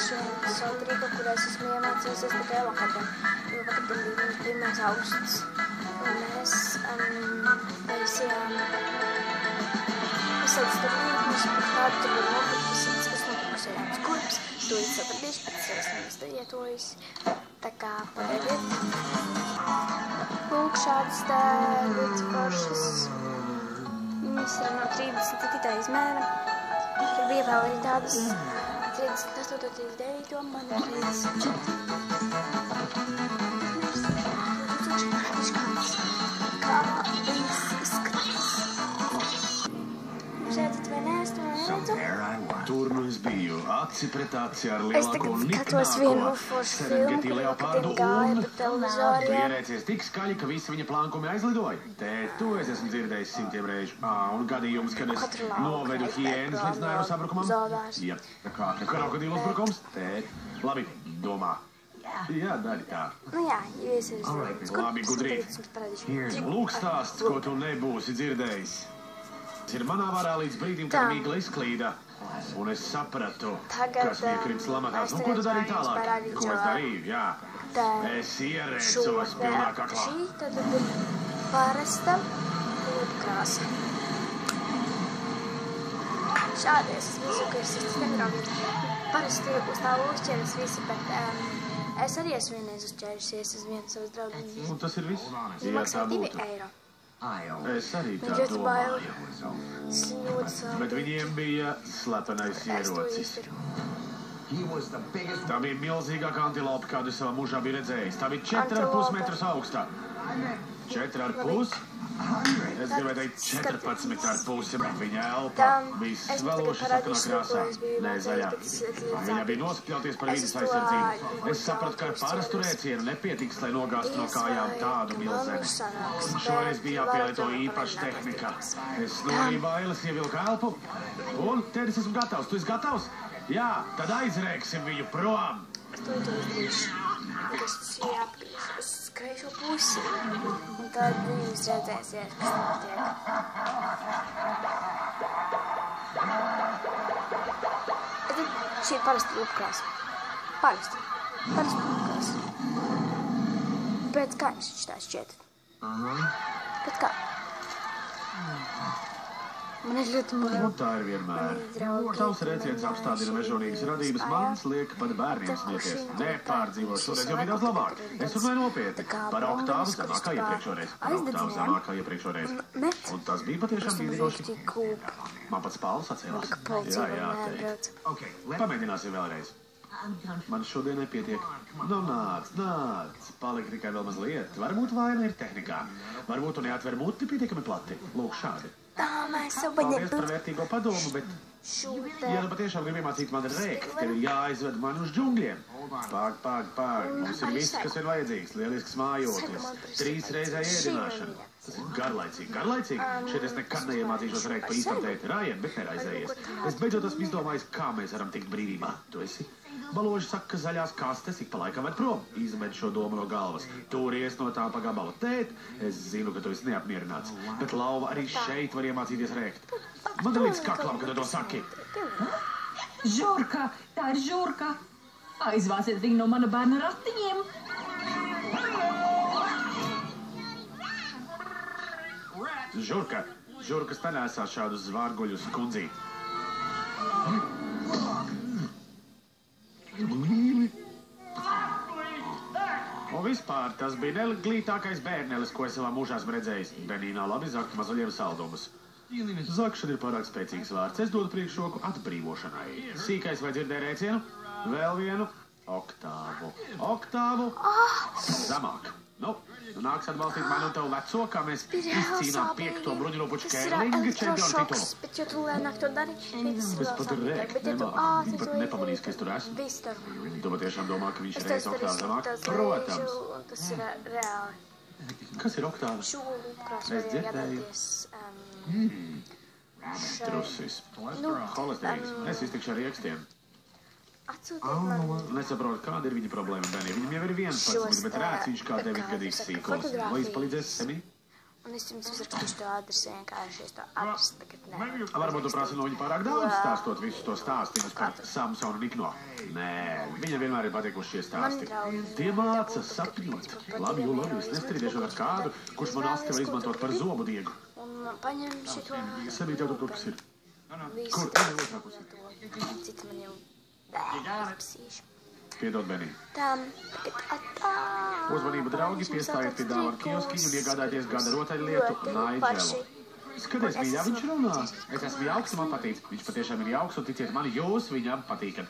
savu triku, kur es esmu iemācījusies tikai vakardien. Jo vakardien bija 1. augusts. Un mēs taisījām visādas starpības, kādu tur var nopirkt, visādas, kas nopirkusējām skurps. To es sapradīšu, pēc reizes ietojas. Tā kā pagaidiet. Lūk, šādas tā ļoti foršas. Viņas ir no 37. izmēra. Tur bija vēl arī tādas 38, 39, man ir 34. Kā viņas izskatās. Jūs redzat, vai ne? Es to neredzu. Tur nu es biju, aci pret aci ar Es lielāko tagad skatos vienu foršu filmu, kur vakardien gāja pa televizoriem. Ierēcies tik skaļi, ka visi viņa plankumi aizlidoja. Tēt, to es esmu dzirdējis 100 reižu. Un gadījums, kad es novedu hienas līdz nēru sabrukumam. Zodārs. Jā, kā krokodīlu uzbrukums. Tēt, labi, domā. Jā, dari tā. Nu jā, jo es esmu Labi, gudrī. Lūk stāsts, ko tu nebūsi dzirdējis. Tas ir manā varā līdz brīdim, kad mīkla izklīda. Un es sapratu, kas bija krims lamatās. Un ko tu darīji tālāk? Ko es darīju? Jā. Es ierēcos pilnā kaklā. Šī tad ir parasta lūpkrāsa. Šādi es visu, ka es negraudu. Parasti uz tā uzķeras visi, bet es arī esmu vienreiz uzķērusies uz vienu savas draugiņas. Un tas ir viss? Viņa maksāja 2 eiro. Es arī tā Ļoti bail. domāju. Es ļoti sāpīgi. Bet viņiem bija slepenais ierocis. Tā bija milzīgākā antilopa, kādu savā mūžā bija redzējis. Tā bija 4,5 metrus augstā. 4,5? Es gribēju teikt 14,5, bet viņa elpa bija sveloša sarkanā krāsā, ne zaļā. Viņa bija nospļauties par vidas aizsardzību. Es sapratu, ka ar parastu rēcienu nepietiks, lai nogāstu no kājām tādu milzeni. Šoreiz bija jāpielieto īpaša tehnika. Es norīju bailes, ievilku elpu, un tēdis esmu gatavs. Tu esi gatavs? Jā, tad aizrēksim viņu prom. Es to izdarīšu. Tas ir jāapgriež uz kreiso pusi. Un tad jūs redzēsiet, kas notiek. Šī ir parasta lūpkrāsa. Parasta lūpkrāsa. Pēc kā jums šitā šķiet? Pēc kā? Man ir ļoti mīļi. Un tā ir vienmēr. Tavs rēciens apstādina mežonīgas radības, mans liek pat bērniem smieties. Nepārdzīvo šoreiz, jo bija daudz labāk. Es runāju nopietni. Par oktāvu zemākā iepriekšoreiz. Par oktāvu zemākā iepriekšoreiz. Un tas bija patiešām bīdīgoši. Man pats pāls atcēlās. Jā, teikt. Pamēģināsim vēlreiz. Man šodien nepietiek. Nu, nāc. Palika tikai vēl mazliet. Varbūt vaina ir tehnikā. Varbūt tu neatver muti pietiekami plati. Lūk, šādi. Paldies par vērtīgo padomu, bet, ja nu patiešām grib iemācīt mani rēkt, tev ir jāaizved mani uz džungļiem. Pāk. Mums ir viss, kas ir vajadzīgs. Lielisks mājoklis. 3 reizē ēdināšana. Tas ir garlaicīgi. Šeit es nekad neiemācīšos rēkt pa īstam tēti rājiem, bet neraizējies. Es beidzot esmu izdomājis, kā mēs varam tikt brīvībā. Tu esi? Baloži saka, ka zaļās kastes ik pa laikam ved prom. Izmet šo domu no galvas. Turies no tā pa gabalu. Tēt, es zinu, ka tu esi neapmierināts. Bet lauva arī šeit var iemācīties rēkt. Man ir līdz kaklam, kad tu to saki. Žurka! Tā ir žurka! Aizvāciet viņu no mana bērna ratiņiem! Žurkas te nesā šādus zvārguļus, kundzīt. Un vispār tas bija neglītākais bērnelis, ko es savā mūžā esmu redzējis. Benīnā labi zakt mazuļiem saldumus. Zakšana ir pārāk spēcīgs vārds. Es dodu priekšroku atbrīvošanai. Sīkais vai dzirdēja rēcienu? Vēl vienu. Oktāvu. Zemāk. Nu, nāks atbalstīt mani un tev veco, kā mēs izcīnām 5. bruņurupuču kērlinga čempionu titulu. Bet jo tu lēnāk to dari, Es pat rēkt nemāku. Viņi pat nepamanīs, ka es tur esmu. Tu patiešām domā, ka viņš ir reiz oktāvu zemāk? Protams. Tas ir reāli. Kas ir oktāva? Šūlu lūpkrāsa Es dzirdēju. Trusis. Holesterīns. Es iztikšu ar riekstiem. Atsūtiet man. Nesaprotu, kāda ir viņa problēma, Benī. Viņam jau ir 11, bet rēciņš kā 9-gadīgs sīkols. Vai izpalīdzēs semī? Un es jums uzrakstīšu to adresi vienkārši, es to adresi tagad nevaru. Varbūt tu prasi no viņa pārāk daudz stāstot visus to stāstījumus par Samsonu un Nikno. Nē, viņa vienmēr ir patīkuši šie stāsti. Tie māca sapņot. Labi, jo labi, es nestrīdēšu ar kādu, kurš man asti var izmantot par zobu diegu. Un paņem šito... Sebī tev tur kas ir. Visu Kur? to. Cits man jau... Izpasīšu. Piedod, Benī. Tam, tagad atā. Uzmanību, draugi, piestājiet pie dāvana kioskiņu un iegādājieties gada rotaļlietu Naidželu. Skaties, mīļā, viņš runā. Es esmu jauks un man patīk. Viņš patiešām ir jauks un ticiet mani, jūs viņam patīkat.